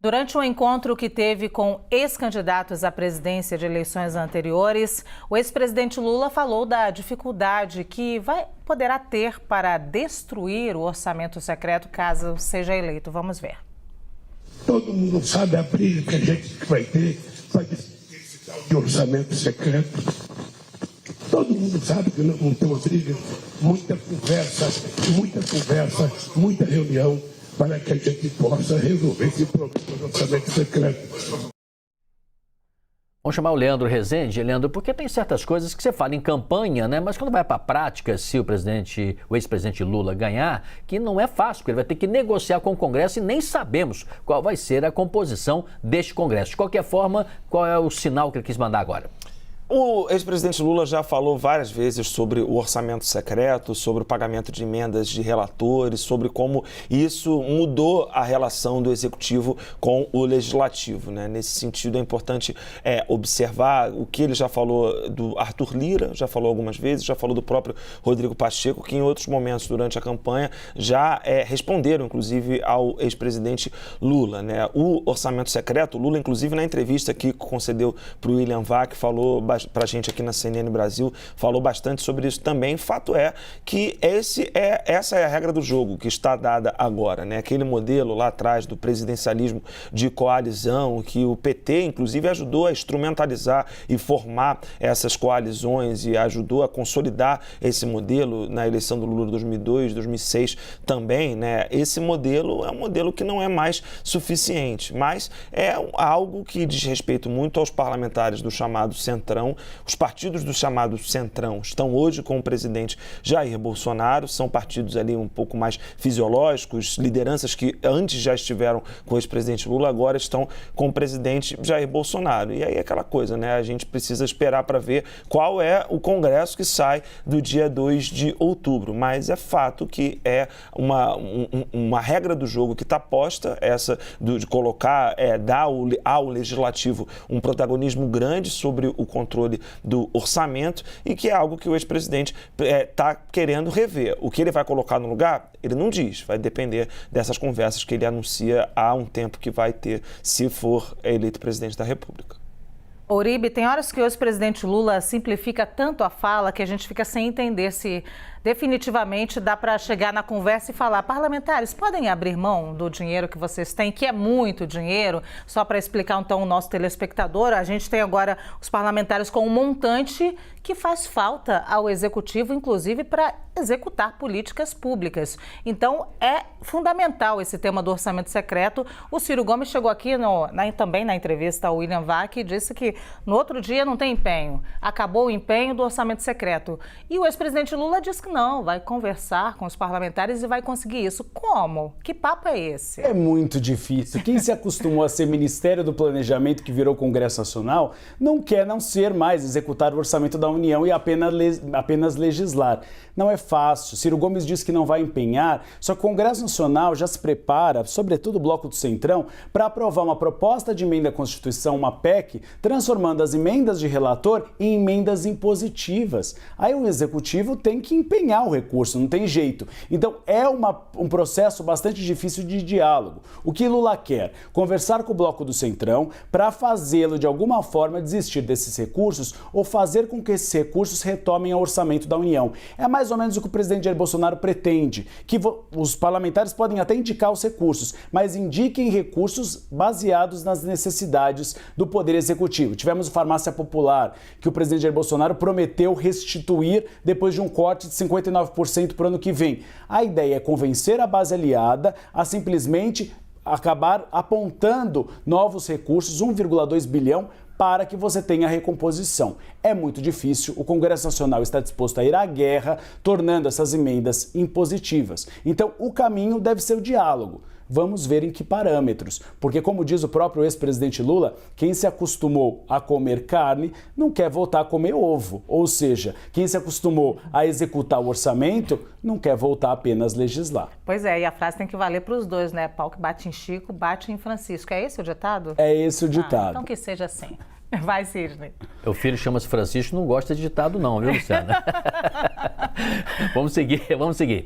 Durante um encontro que teve com ex-candidatos à presidência de eleições anteriores, o ex-presidente Lula falou da dificuldade que poderá ter para destruir o orçamento secreto caso seja eleito. Vamos ver. Todo mundo sabe a briga que a gente vai ter para decidir esse tal de orçamento secreto. Todo mundo sabe que não tem uma briga, muita conversa, muita reunião, para que a gente possa resolver esse problema do orçamento secreto. Vamos chamar o Leandro Rezende. Leandro, porque tem certas coisas que você fala em campanha, né? Mas quando vai para a prática, se o ex-presidente Lula ganhar, que não é fácil, porque ele vai ter que negociar com o Congresso e nem sabemos qual vai ser a composição deste Congresso. De qualquer forma, qual é o sinal que ele quis mandar agora? O ex-presidente Lula já falou várias vezes sobre o orçamento secreto, sobre o pagamento de emendas de relatores, sobre como isso mudou a relação do executivo com o legislativo, né? Nesse sentido, é importante observar o que ele já falou do Arthur Lira, já falou algumas vezes, já falou do próprio Rodrigo Pacheco, que em outros momentos durante a campanha já responderam, inclusive, ao ex-presidente Lula, né? O orçamento secreto, Lula, inclusive, na entrevista que concedeu para o William Vac, falou para a gente aqui na CNN Brasil, falou bastante sobre isso também. Fato é que essa é a regra do jogo que está dada agora, né? Aquele modelo lá atrás do presidencialismo de coalizão, que o PT, inclusive, ajudou a instrumentalizar e formar essas coalizões e ajudou a consolidar esse modelo na eleição do Lula de 2002, 2006 também, né? Esse modelo é um modelo que não é mais suficiente, mas é algo que diz respeito muito aos parlamentares do chamado Centrão. Os partidos do chamado Centrão estão hoje com o presidente Jair Bolsonaro, são partidos ali um pouco mais fisiológicos, lideranças que antes já estiveram com o ex-presidente Lula, agora estão com o presidente Jair Bolsonaro. E aí é aquela coisa, né? A gente precisa esperar para ver qual é o Congresso que sai do dia 2 de outubro. Mas é fato que é uma regra do jogo que está posta, essa de colocar, dar ao Legislativo um protagonismo grande sobre o controle do orçamento e que é algo que o ex-presidente está querendo rever. O que ele vai colocar no lugar, ele não diz, vai depender dessas conversas que ele anuncia há um tempo que vai ter, se for eleito presidente da República. Uribe, tem horas que o ex-presidente Lula simplifica tanto a fala que a gente fica sem entender se definitivamente dá para chegar na conversa e falar: parlamentares, podem abrir mão do dinheiro que vocês têm, que é muito dinheiro? Só para explicar então o nosso telespectador, a gente tem agora os parlamentares com um montante que faz falta ao executivo, inclusive para executar políticas públicas. Então é fundamental esse tema do orçamento secreto. O Ciro Gomes chegou aqui também na entrevista ao William Vac e disse que no outro dia não tem empenho, acabou o empenho do orçamento secreto. E o ex-presidente Lula disse que não, vai conversar com os parlamentares e vai conseguir isso. Como? Que papo é esse? É muito difícil. Quem se acostumou a ser Ministério do Planejamento, que virou Congresso Nacional, não quer não ser mais executar o orçamento da União e apenas legislar. Não é fácil. Ciro Gomes diz que não vai empenhar, só que o Congresso Nacional já se prepara, sobretudo o Bloco do Centrão, para aprovar uma proposta de emenda à Constituição, uma PEC, transformando as emendas de relator em emendas impositivas. Aí o Executivo tem que empenhar o recurso, não tem jeito. Então é um processo bastante difícil de diálogo. O que Lula quer? Conversar com o Bloco do Centrão para fazê-lo de alguma forma desistir desses recursos ou fazer com que esses recursos retomem ao orçamento da União. É mais ou menos o que o presidente Jair Bolsonaro pretende, que os parlamentares podem até indicar os recursos, mas indiquem recursos baseados nas necessidades do Poder Executivo. Tivemos o Farmácia Popular, que o presidente Jair Bolsonaro prometeu restituir depois de um corte de 59% para o ano que vem. A ideia é convencer a base aliada a simplesmente acabar apontando novos recursos, 1,2 bilhão, para que você tenha a recomposição. É muito difícil, o Congresso Nacional está disposto a ir à guerra, tornando essas emendas impositivas. Então, o caminho deve ser o diálogo. Vamos ver em que parâmetros, porque como diz o próprio ex-presidente Lula, quem se acostumou a comer carne não quer voltar a comer ovo. Ou seja, quem se acostumou a executar o orçamento não quer voltar a apenas legislar. Pois é, e a frase tem que valer para os dois, né? Pau que bate em Chico, bate em Francisco. É esse o ditado? É esse o ditado. Então que seja assim. Vai, Sidney. Meu filho chama-se Francisco, não gosta de ditado não, viu, Luciana? Vamos seguir.